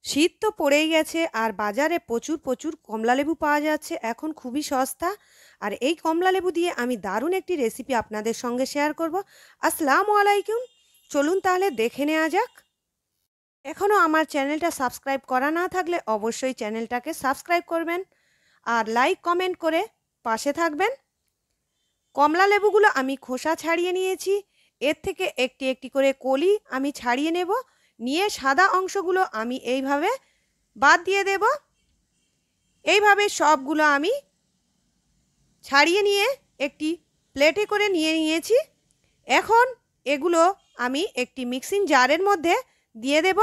শীত তো পড়েই গেছে আর বাজারে প্রচুর প্রচুর কমলালেবু পাওয়া যাচ্ছে এখন খুবই সস্তা। আর এই কমলালেবু দিয়ে আমি দারুণ একটি রেসিপি আপনাদের সঙ্গে শেয়ার করব। আসসালামু আলাইকুম। চলুন তাহলে দেখে নেওয়া যাক। এখনও আমার চ্যানেলটা সাবস্ক্রাইব করা না থাকলে অবশ্যই চ্যানেলটাকে সাবস্ক্রাইব করবেন আর লাইক কমেন্ট করে পাশে থাকবেন। কমলালেবুগুলো আমি খোসা ছাড়িয়ে নিয়েছি। এর থেকে একটি একটি করে কলি আমি ছাড়িয়ে নেব। নিয়ে সাদা অংশগুলো আমি এইভাবে বাদ দিয়ে দেব। এইভাবে সবগুলো আমি ছাড়িয়ে নিয়ে একটি প্লেটে করে নিয়ে নিয়েছি। এখন এগুলো আমি একটি মিক্সিং জারের মধ্যে দিয়ে দেব।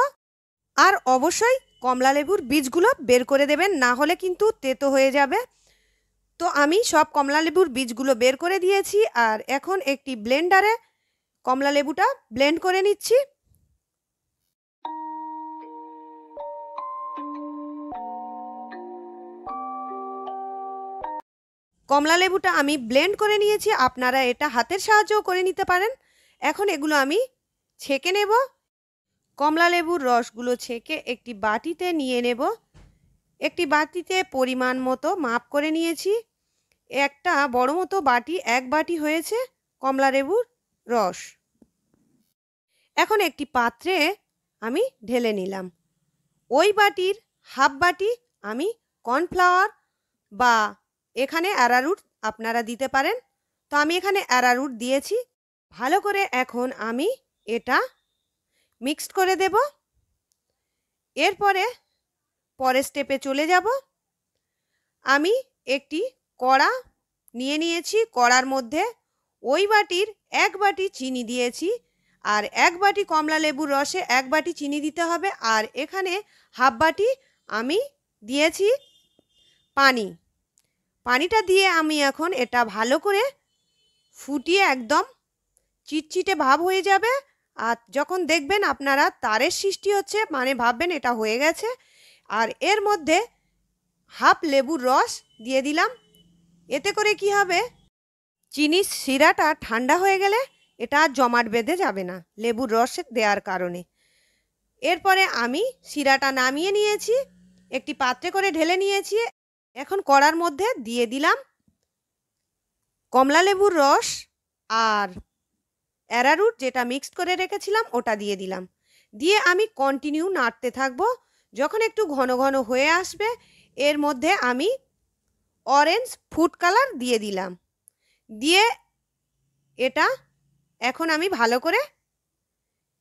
আর অবশ্যই কমলালেবুর বীজগুলো বের করে দেবেন, না হলে কিন্তু তেতো হয়ে যাবে। তো আমি সব কমলালেবুর বীজগুলো বের করে দিয়েছি আর এখন একটি ব্লেন্ডারে কমলালেবুটা ব্লেন্ড করে নিচ্ছি। কমলালেবুটা আমি ব্লেন্ড করে নিয়েছি, আপনারা এটা হাতের সাহায্যেও করে নিতে পারেন। এখন এগুলো আমি ছেঁকে নেব। কমলালেবুর রসগুলো ছেঁকে একটি বাটিতে নিয়ে নেব। একটি বাটিতে পরিমাণ মতো মাপ করে নিয়েছি। একটা বড় মতো বাটি, এক বাটি হয়েছে কমলালেবুর রস। এখন একটি পাত্রে আমি ঢেলে নিলাম। ওই বাটির হাফ বাটি আমি কর্নফ্লাওয়ার বা এখানে অ্যারারুট আপনারা দিতে পারেন। তো আমি এখানে অ্যারারুট দিয়েছি। ভালো করে এখন আমি এটা মিক্সড করে দেব। এরপরে পরের স্টেপে চলে যাব। আমি একটি কড়া নিয়ে নিয়েছি। কড়ার মধ্যে ওই বাটির এক বাটি চিনি দিয়েছি। আর এক বাটি কমলা লেবুর রসে এক বাটি চিনি দিতে হবে। আর এখানে হাফ বাটি আমি দিয়েছি পানি। পানিটা দিয়ে আমি এখন এটা ভালো করে ফুটিয়ে একদম চিটচিটে ভাব হয়ে যাবে। আর যখন দেখবেন আপনারা তারের সৃষ্টি হচ্ছে, মানে ভাববেন এটা হয়ে গেছে। আর এর মধ্যে হাফ লেবুর রস দিয়ে দিলাম। এতে করে কি হবে, চিনির শিরাটা ঠান্ডা হয়ে গেলে এটা আর জমাট বেঁধে যাবে না লেবুর রস দেওয়ার কারণে। এরপরে আমি শিরাটা নামিয়ে নিয়েছি, একটি পাত্রে করে ঢেলে নিয়েছি। এখন কড়ার মধ্যে দিয়ে দিলাম কমলা লেবুর রস আর অ্যারারুট যেটা মিক্সড করে রেখেছিলাম ওটা দিয়ে দিলাম। দিয়ে আমি কন্টিনিউ নাড়তে থাকবো। যখন একটু ঘন ঘন হয়ে আসবে এর মধ্যে আমি অরেঞ্জ ফুড কালার দিয়ে দিলাম। দিয়ে এটা এখন আমি ভালো করে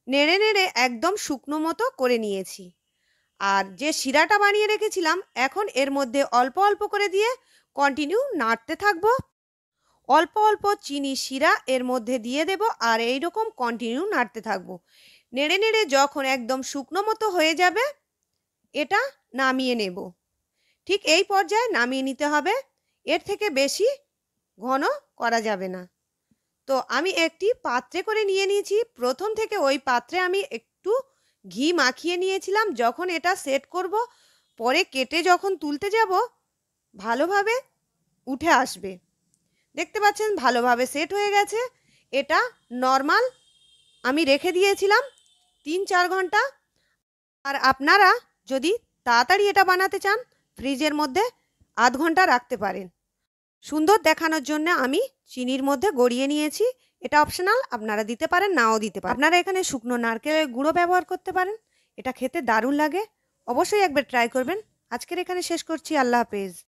নেড়ে নেড়ে একদম শুকনো মতো করে নিয়েছি। আর যে শিরাটা বানিয়ে রেখেছিলাম এখন এর মধ্যে অল্প অল্প করে দিয়ে কন্টিনিউ নাড়তে থাকবো। অল্প অল্প চিনি শিরা এর মধ্যে দিয়ে দেব আর এই রকম কন্টিনিউ নাড়তে থাকবো। নেড়ে নেড়ে যখন একদম শুকনো মতো হয়ে যাবে এটা নামিয়ে নেব। ঠিক এই পর্যায়ে নামিয়ে নিতে হবে, এর থেকে বেশি ঘন করা যাবে না। তো আমি একটি পাত্রে করে নিয়ে নিয়েছি। প্রথম থেকে ওই পাত্রে আমি একটু ঘি মাখিয়ে নিয়েছিলাম। যখন এটা সেট করব, পরে কেটে যখন তুলতে যাব ভালোভাবে উঠে আসবে। দেখতে পাচ্ছেন ভালোভাবে সেট হয়ে গেছে। এটা নর্মাল আমি রেখে দিয়েছিলাম 3-4 ঘন্টা। আর আপনারা যদি তাড়াতাড়ি এটা বানাতে চান ফ্রিজের মধ্যে আধ ঘন্টা রাখতে পারেন। সুন্দর দেখানোর জন্য আমি চিনির মধ্যে গড়িয়ে নিয়েছি। এটা অপশনাল, আপনারা দিতে পারেন নাও দিতে পারেন। আপনারা এখানে শুকনো নারকেলের গুঁড়ো ব্যবহার করতে পারেন। এটা খেতে দারুণ লাগে, অবশ্যই একবার ট্রাই করবেন। আজকের এখানে শেষ করছি। আল্লাহ হাফেজ।